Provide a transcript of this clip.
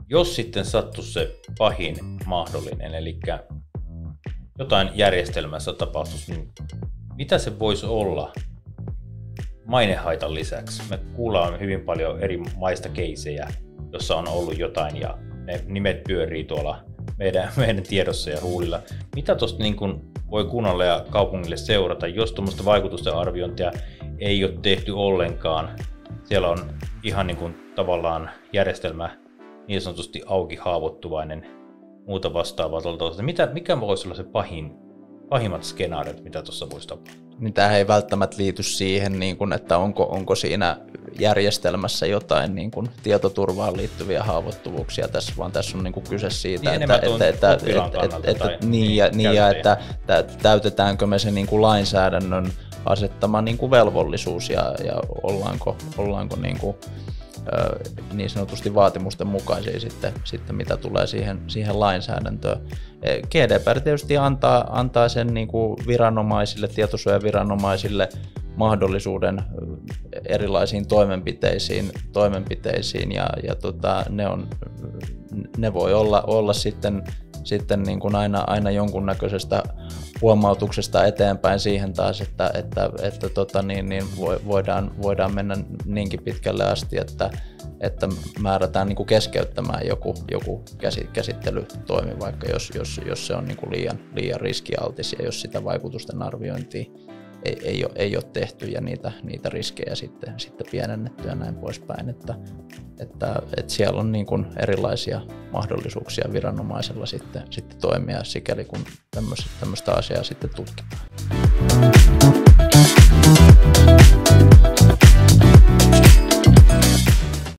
jos sitten sattuisi se pahin mahdollinen, eli jotain järjestelmässä tapahtuisi, niin mitä se voisi olla mainehaitan lisäksi? Me kuullaan hyvin paljon eri maista keisejä, jossa on ollut jotain ja ne nimet pyörii tuolla meidän tiedossa ja huulilla. Mitä tuosta niin kun voi kunnalle ja kaupungille seurata, jos tuommoista vaikutusten arviointia ei ole tehty ollenkaan? Siellä on ihan niin kuin tavallaan järjestelmä niin sanotusti auki haavoittuvainen, muuta vastaavaa. Mikä voisi olla se pahimmat skenaariot, mitä tuossa voisi tapahtua? Niin tämähän ei välttämättä liity siihen, niin kuin, että onko siinä järjestelmässä jotain niin kuin tietoturvaan liittyviä haavoittuvuuksia tässä, vaan tässä on niin kuin kyse siitä, että täytetäänkö me se niin kuin lainsäädännön asettama niin kuin velvollisuus ja ollaanko niin sanotusti vaatimusten mukaisia sitten mitä tulee siihen lainsäädäntöön. GDPR tietysti antaa sen niin kuin viranomaisille, tietosuojaviranomaisille mahdollisuuden erilaisiin toimenpiteisiin ja ne voi olla sitten niin kuin aina jonkunnäköisestä huomautuksesta eteenpäin siihen taas, että voidaan mennä niinkin pitkälle asti, että määrätään niin kuin keskeyttämään joku käsittelytoimi, vaikka jos se on niin kuin liian riskialtis ja jos sitä vaikutusten arviointia ei ole tehty ja niitä riskejä sitten pienennetty ja näin poispäin, että siellä on niin kuin erilaisia mahdollisuuksia viranomaisella sitten toimia sikäli kun tämmöistä asiaa sitten tutkitaan.